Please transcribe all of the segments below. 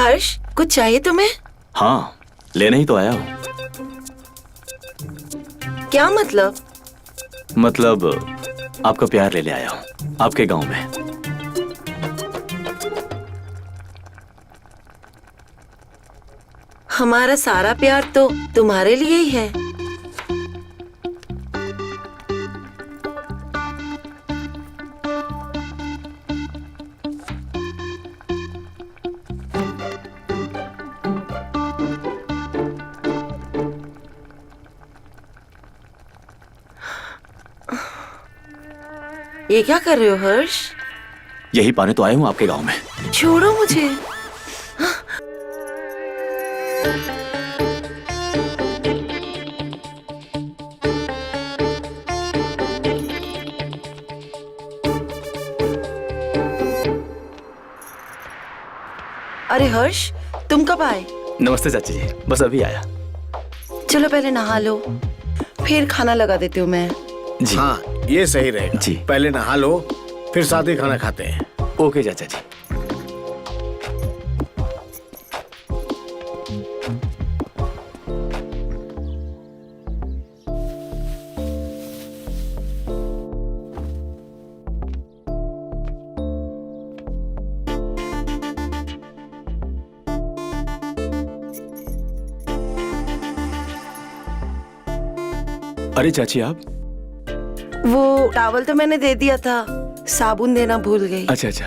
हर्ष, कुछ चाहिए तुम्हें? हाँ, लेने ही तो आया हूँ। क्या मतलब? मतलब आपका प्यार ले आया हूँ आपके गांव में। हमारा सारा प्यार तो तुम्हारे लिए ही है। ये क्या कर रहे हो हर्ष? यही पाने तो आया हूँ आपके गांव में। छोड़ो मुझे। अरे हर्ष, तुम कब आए? नमस्ते चाची जी, बस अभी आया। चलो पहले नहा लो, फिर खाना लगा देती हूँ मैं। जी हाँ, ये सही रहेगा जी। पहले नहा लो, फिर साथ ही खाना खाते हैं। ओके चाचा जी। अरे चाची आप? वो टॉवल तो मैंने दे दिया था, साबुन देना भूल गई। अच्छा अच्छा।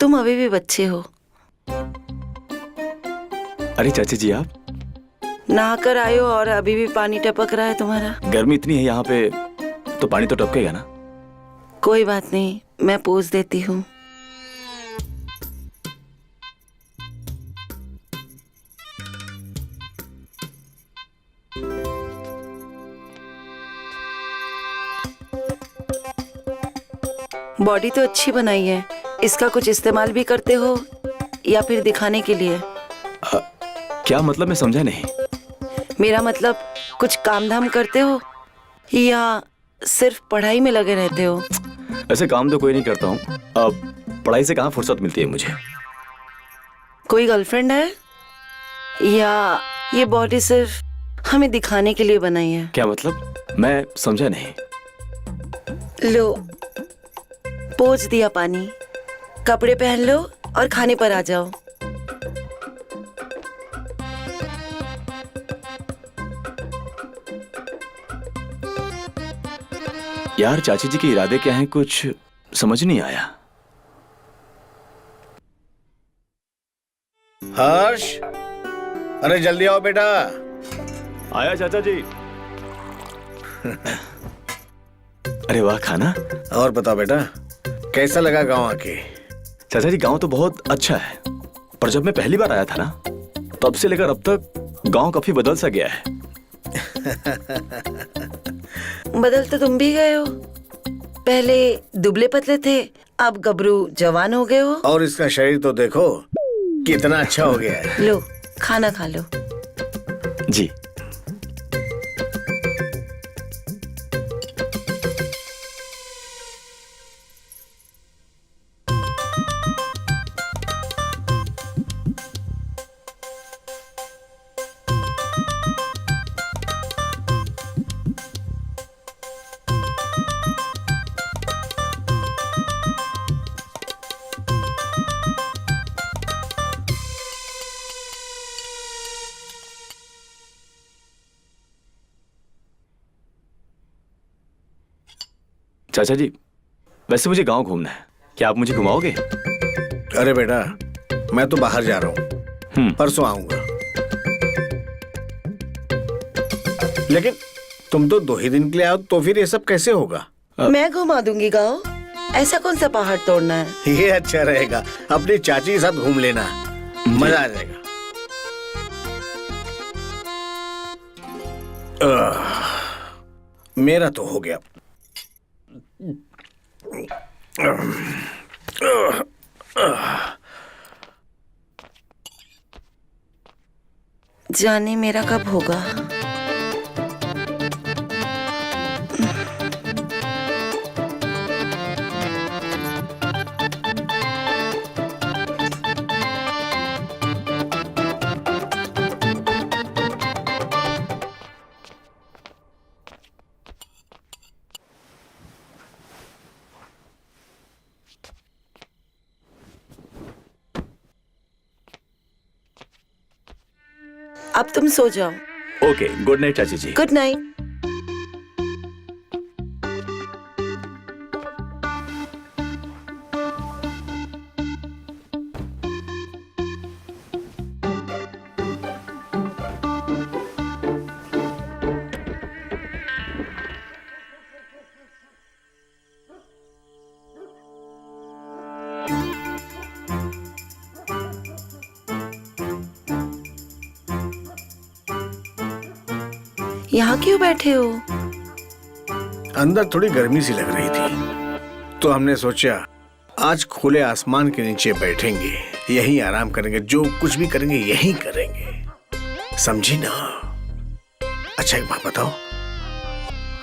तुम अभी भी बच्चे हो। अरे चाची जी आप? नहा कर आए हो और अभी भी पानी टपक रहा है तुम्हारा। गर्मी इतनी है यहाँ पे, तो पानी तो टपकेगा ना। कोई बात नहीं, मैं पोंछ देती हूँ। बॉडी तो अच्छी बनाई है, इसका कुछ इस्तेमाल भी करते हो या फिर दिखाने के लिए? क्या मतलब, मैं समझा नहीं। मेरा मतलब कुछ काम धाम करते हो या सिर्फ पढ़ाई में लगे रहते हो? ऐसे काम तो कोई नहीं करता हूँ। अब पढ़ाई से कहाँ फुर्सत मिलती है मुझे। कोई गर्लफ्रेंड है या ये बॉडी सिर्फ हमें दिखाने के लिए बनाई है? क्या मतलब, मैं समझा नहीं। लो, पोंछ दिया पानी, कपड़े पहन लो और खाने पर आ जाओ। यार चाची जी के इरादे क्या हैं, कुछ समझ नहीं आया। हर्ष, अरे जल्दी आओ बेटा। आया चाचा जी। अरे वाह, खाना। और बताओ बेटा, कैसा लगा गांव आके? चाचा जी गांव तो बहुत अच्छा है, पर जब मैं पहली बार आया था ना, तब से लेकर अब तक गांव काफी बदल सा गया है। बदल तो तुम भी गए हो। पहले दुबले पतले थे, अब गबरू जवान हो गए हो। और इसका शरीर तो देखो कितना अच्छा हो गया है। लो, खाना खा लो। जी। चाचा जी, वैसे मुझे गांव घूमना है, क्या आप मुझे घुमाओगे? अरे बेटा, मैं तो बाहर जा रहा हूँ, परसों आऊंगा। लेकिन तुम तो 2 ही दिन के लिए आओ, तो फिर ये सब कैसे होगा? मैं घुमा दूंगी गाँव। ऐसा कौन सा पहाड़ तोड़ना है? ये अच्छा रहेगा, अपनी चाची के साथ घूम लेना, मजा आ जाएगा। मेरा तो हो गया। जाने मेरा कब होगा। अब तुम सो जाओ। ओके, गुड नाइट चाची जी। Good night. यहाँ क्यों बैठे हो? अंदर थोड़ी गर्मी सी लग रही थी, तो हमने सोचा आज खुले आसमान के नीचे बैठेंगे, यहीं आराम करेंगे, जो कुछ भी करेंगे यहीं करेंगे, समझी ना? अच्छा एक बात बताओ,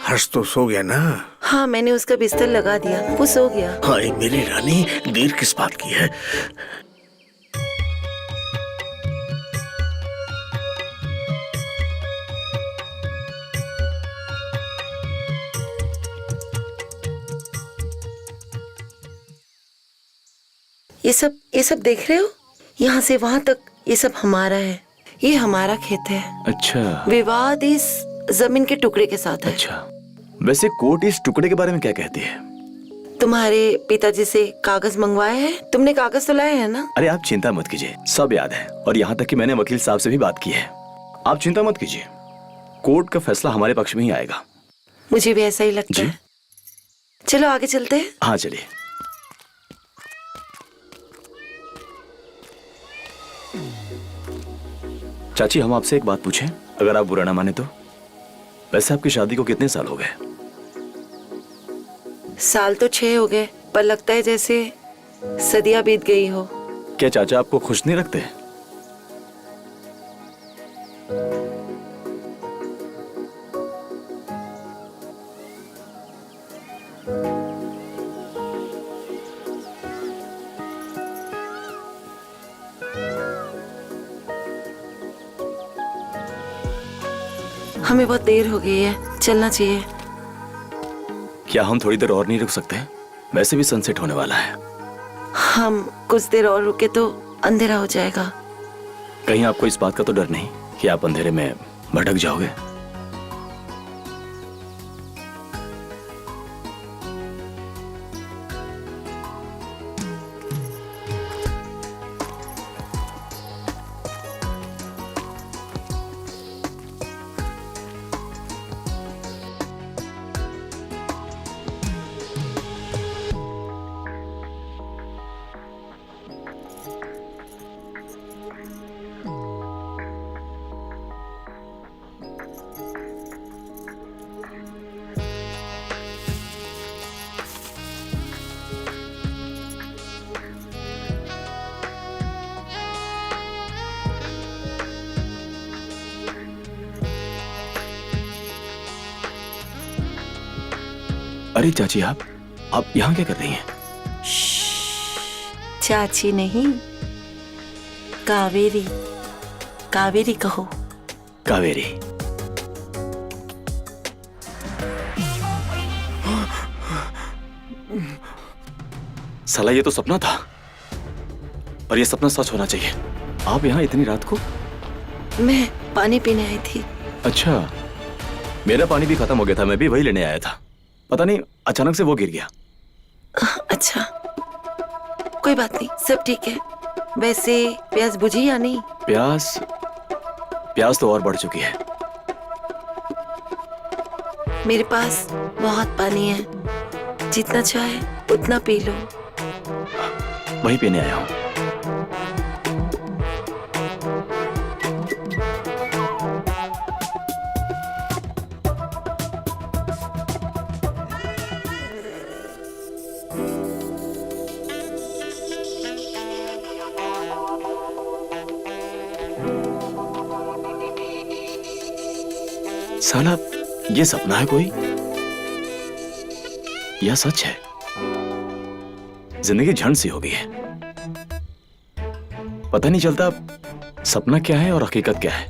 हर्ष तो सो गया ना? हाँ, मैंने उसका बिस्तर लगा दिया, वो सो गया। हाँ मेरी रानी, देर किस बात की है? ये सब देख रहे हो? यहाँ से वहां तक ये सब हमारा है। ये हमारा खेत है। अच्छा। विवाद इस जमीन के टुकड़े के साथ है। अच्छा, वैसे कोर्ट इस टुकड़े के बारे में क्या कहती है? तुम्हारे पिताजी से कागज मंगवाए हैं? तुमने कागज तो लाए हैं ना? अरे आप चिंता मत कीजिए, सब याद है, और यहाँ तक कि मैंने वकील साहब से भी बात की है। आप चिंता मत कीजिए, कोर्ट का फैसला हमारे पक्ष में ही आएगा। मुझे भी ऐसा ही लगता है। चलो आगे चलते हैं। हाँ चलिए। चाची, हम आपसे एक बात पूछें, अगर आप बुरा ना माने तो? वैसे आपकी शादी को कितने साल हो गए? साल तो 6 हो गए, पर लगता है जैसे सदियां बीत गई हो। क्या चाचा आपको खुश नहीं रखते? हमें बहुत देर हो गई है, चलना चाहिए। क्या हम थोड़ी देर और नहीं रुक सकते? वैसे भी सनसेट होने वाला है। हम कुछ देर और रुके तो अंधेरा हो जाएगा। कहीं आपको इस बात का तो डर नहीं कि आप अंधेरे में भटक जाओगे? अरे चाची, आप यहाँ क्या कर रही हैं? चाची नहीं, कावेरी। कावेरी कहो। कावेरी। साला ये तो सपना था, और ये सपना सच होना चाहिए। आप यहाँ इतनी रात को? मैं पानी पीने आई थी। अच्छा, मेरा पानी भी खत्म हो गया था, मैं भी वही लेने आया था। पता नहीं अचानक से वो गिर गया। अच्छा, कोई बात नहीं, सब ठीक है। वैसे प्यास बुझी या नहीं? प्यास तो और बढ़ चुकी है। मेरे पास बहुत पानी है, जितना चाहे उतना पी लो। वही पीने आया हूँ। साला ये सपना है कोई या सच है? जिंदगी झंड सी हो गई है, पता नहीं चलता सपना क्या है और हकीकत क्या है।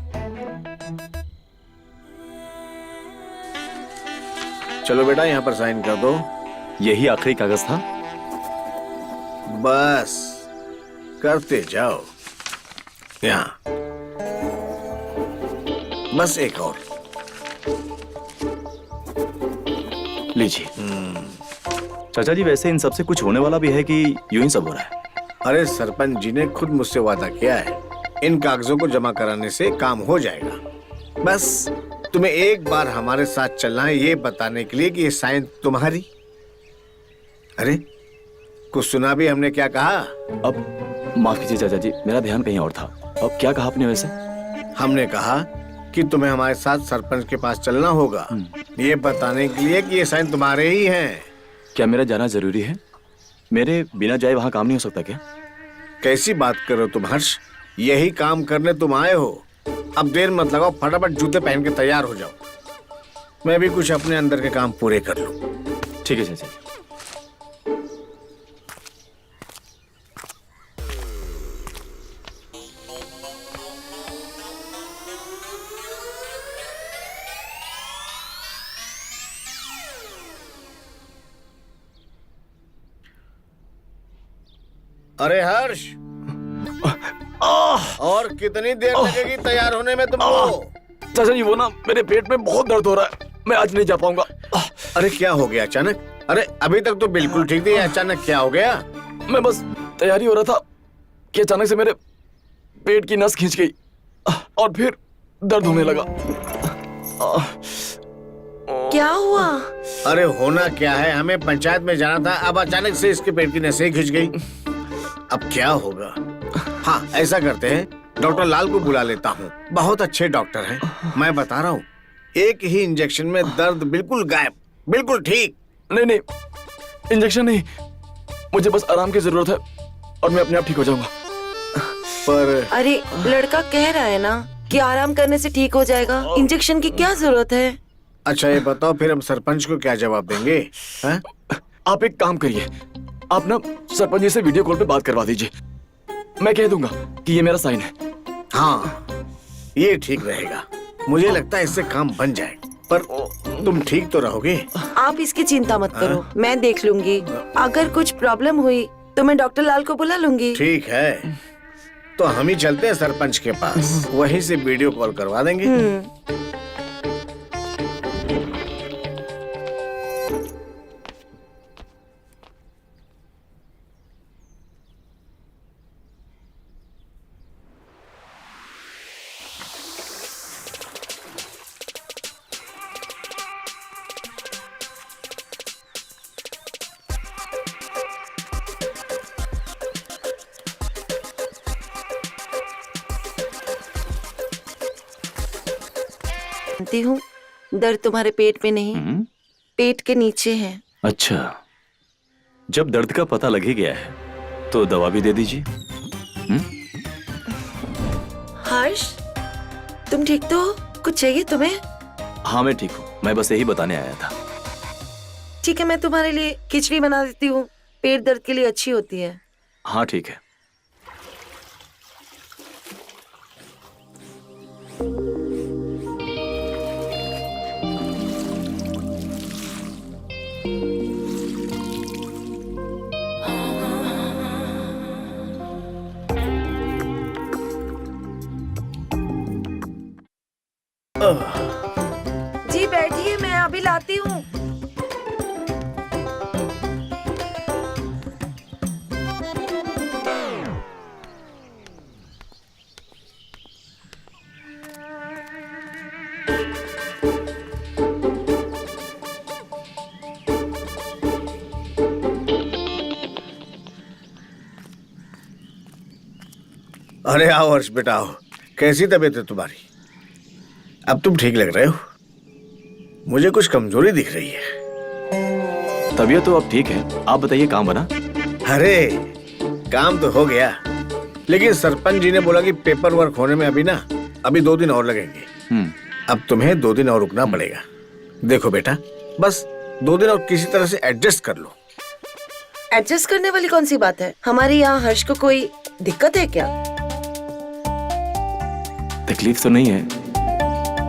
चलो बेटा यहाँ पर साइन कर दो। यही आखिरी कागज था? बस करते जाओ। यहाँ बस एक और। लीजिए। चाचा जी, वैसे इन सब से कुछ होने वाला भी है कि यूं ही सब हो रहा है? अरे सरपंच जी ने खुद मुझसे वादा किया है, इन कागजों को जमा कराने से काम हो जाएगा। बस तुम्हें एक बार हमारे साथ चलना है ये बताने के लिए कि ये साइन तुम्हारी। अरे कुछ सुना भी हमने क्या कहा? अब माफ कीजिए चाचा जी, मेरा ध्यान कहीं और था। अब क्या कहा आपने वैसे? हमने कहा कि तुम्हें हमारे साथ सरपंच के पास चलना होगा ये बताने के लिए कि ये साइन तुम्हारे ही हैं। क्या मेरा जाना जरूरी है? मेरे बिना जाए वहां काम नहीं हो सकता क्या? कैसी बात कर रहे हो तुम हर्ष? यही काम करने तुम आए हो। अब देर मत लगाओ, फटाफट जूते पहन के तैयार हो जाओ। मैं भी कुछ अपने अंदर के काम पूरे कर लूं। ठीक है चाचा। अरे हर्ष, और कितनी देर लगेगी तैयार होने में तुमको? चाचा जी, वो ना मेरे पेट में बहुत दर्द हो रहा है, मैं आज नहीं जा पाऊंगा। अरे क्या हो गया अचानक? अरे अभी तक तो बिल्कुल ठीक थी, अचानक क्या हो गया? मैं बस तैयारी हो रहा था कि अचानक से मेरे पेट की नस खींच गई और फिर दर्द होने लगा। क्या हुआ? अरे होना क्या है, हमें पंचायत में जाना था, अब अचानक से इसके पेट की नसें खिंच गई। अब क्या होगा? हाँ ऐसा करते हैं, डॉक्टर लाल को बुला लेता हूँ, बहुत अच्छे डॉक्टर हैं। मैं बता रहा हूँ, एक ही इंजेक्शन में दर्द बिल्कुल गायब, बिल्कुल ठीक। नहीं नहीं, इंजेक्शन नहीं, मुझे बस आराम की जरूरत है और मैं अपने आप ठीक हो जाऊंगा। पर अरे लड़का कह रहा है ना कि आराम करने से ठीक हो जाएगा, इंजेक्शन की क्या जरूरत है? अच्छा ये बताओ, फिर हम सरपंच को क्या जवाब देंगे? हैं? आप एक काम करिए, आप ना सरपंच जी से वीडियो कॉल पे बात करवा दीजिए, मैं कह दूंगा कि ये मेरा साइन है। हाँ ये ठीक रहेगा, मुझे लगता है इससे काम बन जाएगा। पर तुम ठीक तो रहोगे? आप इसकी चिंता मत करो, मैं देख लूंगी। अगर कुछ प्रॉब्लम हुई तो मैं डॉक्टर लाल को बुला लूंगी। ठीक है, तो हम ही चलते हैं सरपंच के पास, वहीं से वीडियो कॉल करवा देंगे। जानती हूँ दर्द तुम्हारे पेट में नहीं, पेट के नीचे है। अच्छा, जब दर्द का पता लग ही गया है तो दवा भी दे दीजिए। हर्ष, तुम ठीक तो हो? कुछ चाहिए तुम्हें? हाँ मैं ठीक हूँ, मैं बस यही बताने आया था। ठीक है, मैं तुम्हारे लिए खिचड़ी बना देती हूँ, पेट दर्द के लिए अच्छी होती है। हाँ ठीक है। जी बैठिए, मैं अभी लाती हूँ। अरे आओ हर्ष बेटा आओ, कैसी तबीयत है तुम्हारी? अब तुम ठीक लग रहे हो, मुझे कुछ कमजोरी दिख रही है। तबीयत तो अब ठीक है, आप बताइए काम बना? अरे काम तो हो गया, लेकिन सरपंच जी ने बोला कि पेपर वर्क होने में अभी 2 दिन और लगेंगे। अब तुम्हें 2 दिन और रुकना पड़ेगा। देखो बेटा, बस 2 दिन और किसी तरह से एडजस्ट कर लो। एडजस्ट करने वाली कौन सी बात है? हमारे यहाँ हर्ष को कोई दिक्कत है क्या? तकलीफ तो नहीं है,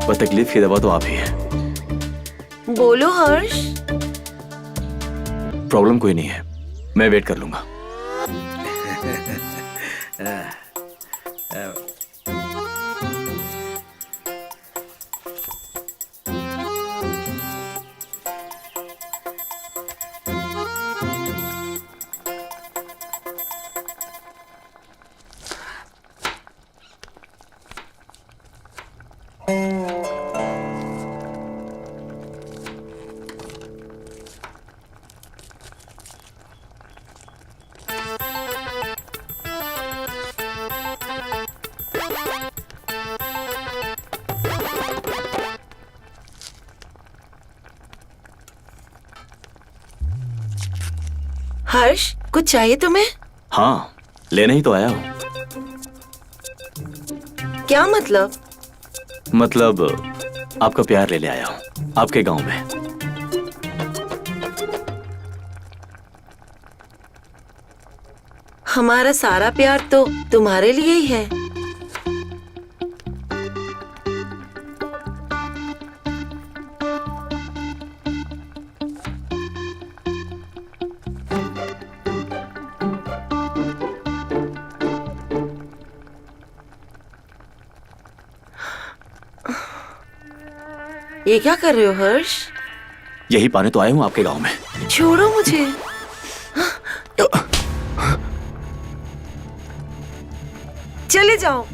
पर तकलीफ की दवा तो आप ही है। बोलो हर्ष। प्रॉब्लम कोई नहीं है, मैं वेट कर लूंगा। हर्ष, कुछ चाहिए तुम्हें? हाँ, लेने ही तो आया हूँ। क्या मतलब? मतलब आपका प्यार ले आया हूँ आपके गांव में। हमारा सारा प्यार तो तुम्हारे लिए ही है। ये क्या कर रहे हो हर्ष? यही पाने तो आया हूँ आपके गांव में। छोड़ो मुझे। चले जाओ।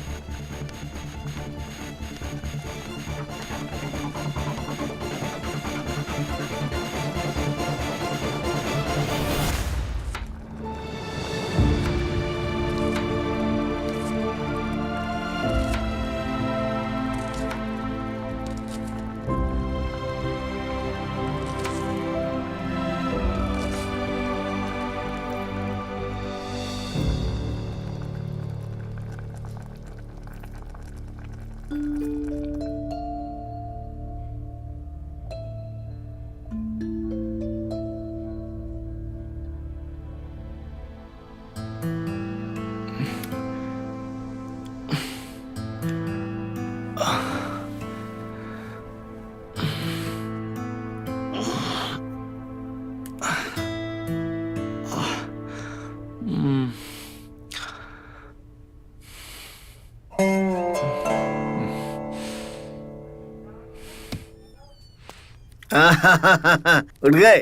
उठ गए?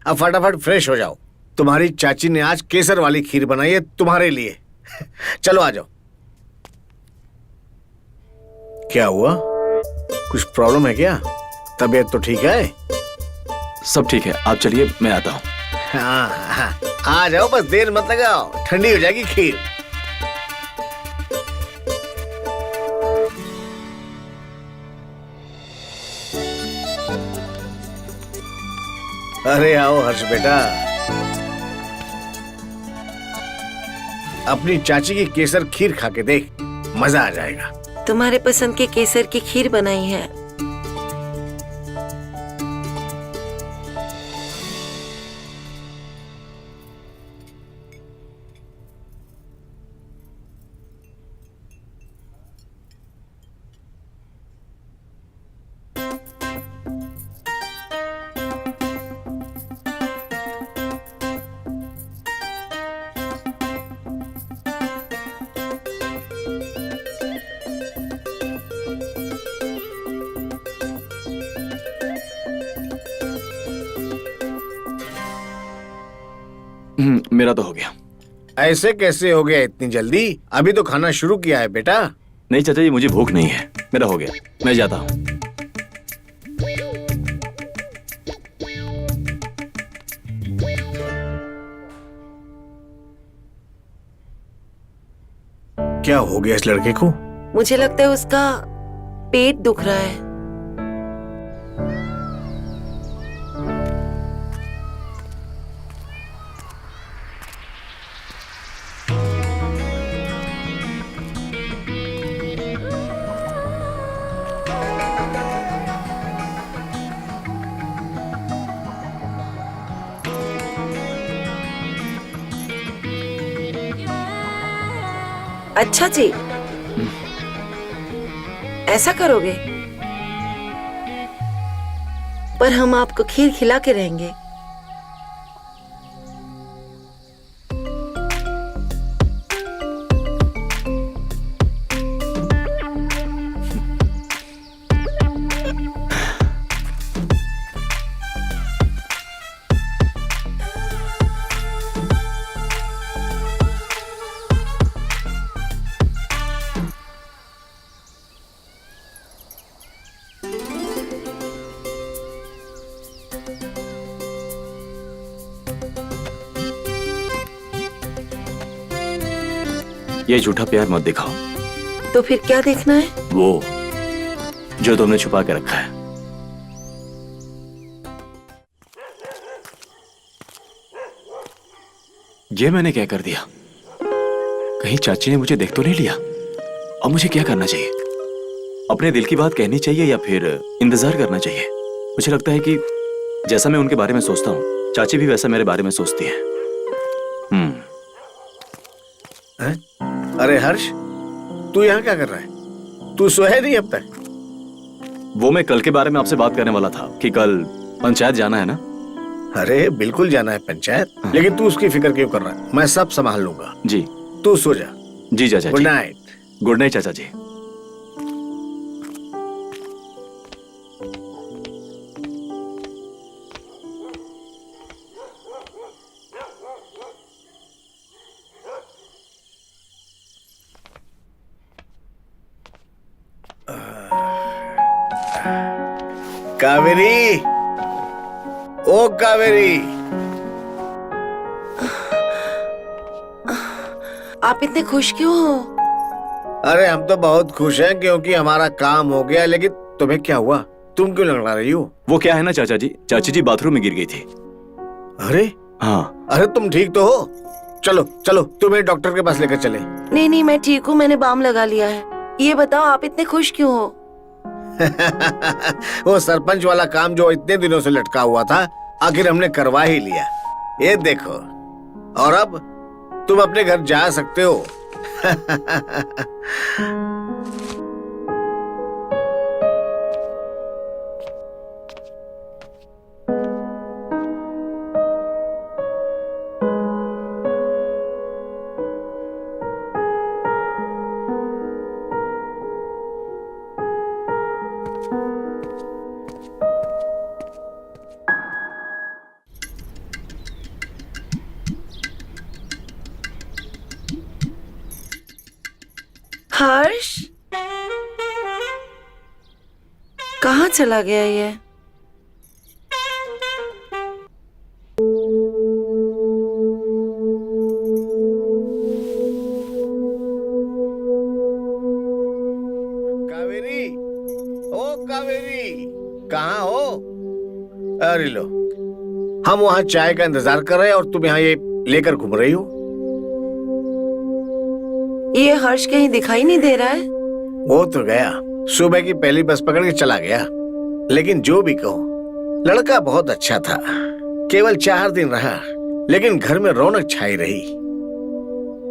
अब फटाफट फ्रेश हो जाओ। तुम्हारी चाची ने आज केसर वाली खीर बनाई है तुम्हारे लिए। चलो आ जाओ। क्या हुआ? कुछ प्रॉब्लम है क्या? तबीयत तो ठीक है? सब ठीक है, आप चलिए, मैं आता हूँ। हाँ, आ जाओ, बस देर मत लगाओ, ठंडी हो जाएगी खीर। अरे आओ हर्ष बेटा, अपनी चाची की केसर खीर खा के देख, मजा आ जाएगा। तुम्हारे पसंद के केसर की खीर बनाई है। मेरा तो हो गया। ऐसे कैसे हो गया इतनी जल्दी? अभी तो खाना शुरू किया है बेटा। नहीं चाचा जी, मुझे भूख नहीं है, मेरा हो गया, मैं जाता हूँ। क्या हो गया इस लड़के को? मुझे लगता है उसका पेट दुख रहा है। अच्छा जी, ऐसा करोगे? पर हम आपको खीर खिला के रहेंगे। ये झूठा प्यार मत दिखाओ। तो फिर क्या देखना है? वो जो तुमने छुपा के रखा है। ये मैंने क्या कर दिया? कहीं चाची ने मुझे देख तो नहीं लिया? अब मुझे क्या करना चाहिए? अपने दिल की बात कहनी चाहिए या फिर इंतजार करना चाहिए? मुझे लगता है कि जैसा मैं उनके बारे में सोचता हूँ, चाची भी वैसा मेरे बारे में सोचती है। हैं? अरे हर्ष, तू यहाँ क्या कर रहा है? तू सोया नहीं अब तक? वो मैं कल के बारे में आपसे बात करने वाला था कि कल पंचायत जाना है ना। अरे बिल्कुल जाना है पंचायत, लेकिन तू उसकी फिक्र क्यों कर रहा है? मैं सब संभाल लूंगा। जी। तू सो जा। जी चाचा जी। Good night. गुड नाइट चाचा जी। कावेरी, ओ कावेरी, आप इतने खुश क्यों हो? अरे हम तो बहुत खुश हैं क्योंकि हमारा काम हो गया, लेकिन तुम्हें क्या हुआ? तुम क्यों लंगड़ा रही हो? वो क्या है ना चाचा जी, चाची जी बाथरूम में गिर गई थी। अरे हाँ। अरे तुम ठीक तो हो? चलो चलो तुम्हें डॉक्टर के पास लेकर चले। नहीं नहीं, मैं ठीक हूँ, मैंने बाम लगा लिया है। ये बताओ आप इतने खुश क्यों हो? वो सरपंच वाला काम जो इतने दिनों से लटका हुआ था, आखिर हमने करवा ही लिया। ये देखो, और अब तुम अपने घर जा सकते हो। हर्ष, कहाँ चला गया ये? कावेरी, ओ कावेरी, कहाँ हो? अरे लो, हम वहाँ चाय का इंतजार कर रहे हैं और तुम यहाँ ये लेकर घूम रही हो। ये हर्ष कहीं दिखाई नहीं दे रहा है। वो तो गया, सुबह की पहली बस पकड़ के चला गया। लेकिन जो भी कहो, लड़का बहुत अच्छा था। केवल 4 दिन रहा, लेकिन घर में रौनक छाई रही।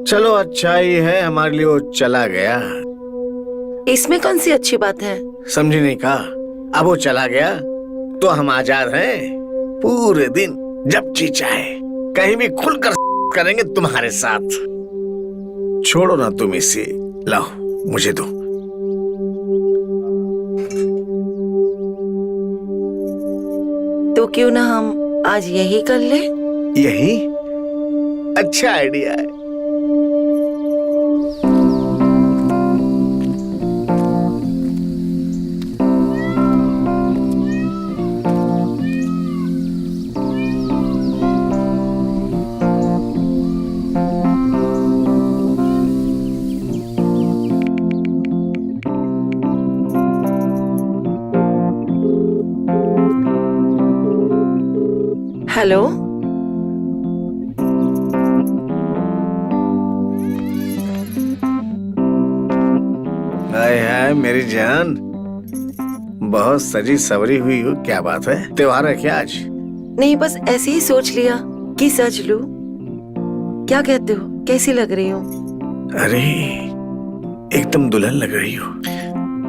चलो अच्छा ही है हमारे लिए वो चला गया। इसमें कौन सी अच्छी बात है? समझी नहीं कहा? अब वो चला गया तो हम आजाद हैं। पूरे दिन जब जी चाहे कहीं भी खुलकर करेंगे तुम्हारे साथ। छोड़ो ना तुम इसे, लाओ मुझे दो। तो क्यों ना हम आज यही कर ले? यही अच्छा आइडिया है। हेलो, हाय हाय मेरी जान, बहुत सजी सवरी हुई हो। क्या बात है, त्योहार है क्या आज? नहीं बस ऐसे ही सोच लिया कि सज लूं। क्या कहते हो, कैसी लग रही हूँ? अरे एकदम दुल्हन लग रही हो।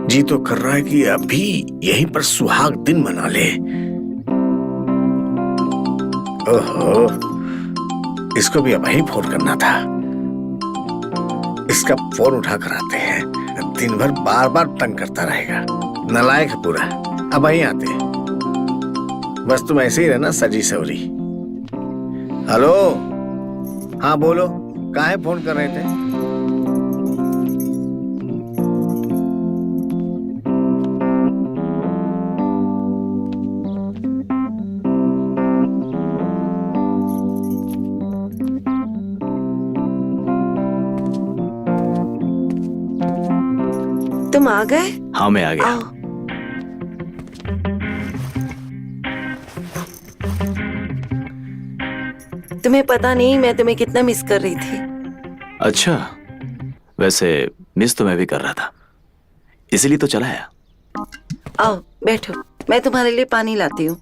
जी तो कर रहा है कि अभी यहीं पर सुहाग दिन मना ले। ओहो, इसको भी अब ही फोन करना था। इसका फोन उठा कर आते हैं, दिन भर बार बार तंग करता रहेगा, नालायक है पूरा। अब ही आते, बस तुम ऐसे ही रहना सजी सवरी। हेलो, हाँ बोलो, काहे फोन कर रहे थे? तुम आ गए? हाँ मैं आ गया। आओ। तुम्हें पता नहीं मैं तुम्हें कितना मिस कर रही थी। अच्छा, वैसे मिस तो मैं भी कर रहा था, इसीलिए तो चला आया। आओ बैठो, मैं तुम्हारे लिए पानी लाती हूँ।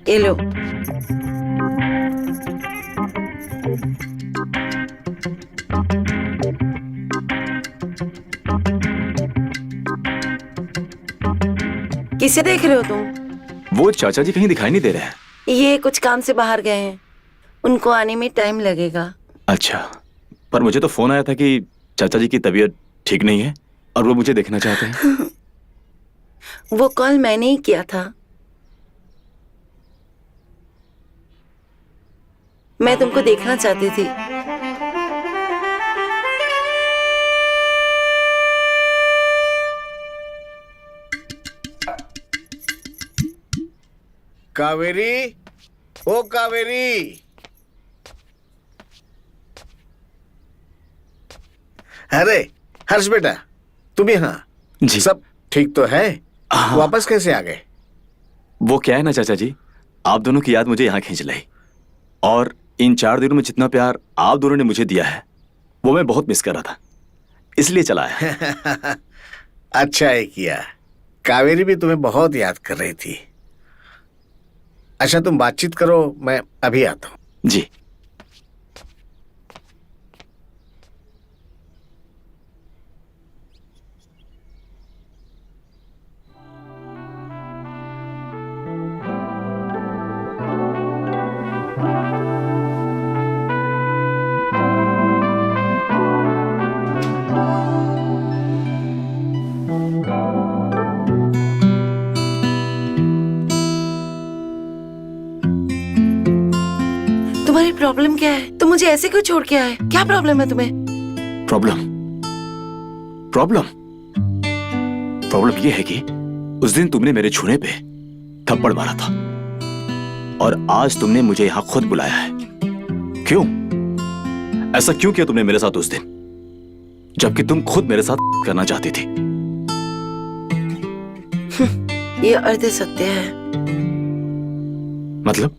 ये लो। किसे देख रहे हो तुम? वो चाचा जी कहीं दिखाई नहीं दे रहे हैं। ये कुछ काम से बाहर गए हैं, उनको आने में टाइम लगेगा। अच्छा, पर मुझे तो फोन आया था कि चाचा जी की तबीयत ठीक नहीं है और वो मुझे देखना चाहते हैं। वो कॉल मैंने ही किया था। मैं तुमको देखना चाहती थी। कावेरी, ओ कावेरी। अरे हर्ष बेटा, तुम यहाँ? जी। सब ठीक तो है? हाँ। वापस कैसे आ गए? वो क्या है ना चाचा जी, आप दोनों की याद मुझे यहाँ खींच लाई, और इन 4 दिनों में जितना प्यार आप दोनों ने मुझे दिया है वो मैं बहुत मिस कर रहा था, इसलिए चला आया। अच्छा है किया। कावेरी भी तुम्हें बहुत याद कर रही थी। अच्छा तुम बातचीत करो, मैं अभी आता हूँ। जी। तुम्हारी प्रॉब्लम क्या है? तुम मुझे ऐसे क्यों छोड़ के आए? क्या प्रॉब्लम है तुम्हें? प्रॉब्लम प्रॉब्लम प्रॉब्लम ये है कि उस दिन तुमने मेरे छूने पे थप्पड़ मारा था और आज तुमने मुझे यहां खुद बुलाया है। क्यों? ऐसा क्यों किया तुमने मेरे साथ उस दिन, जबकि तुम खुद मेरे साथ करना चाहती थी? ये अर्ध सत्य है। मतलब?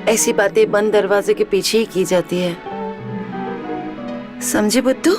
ऐसी बातें बंद दरवाजे के पीछे ही की जाती है, समझे बुद्धू?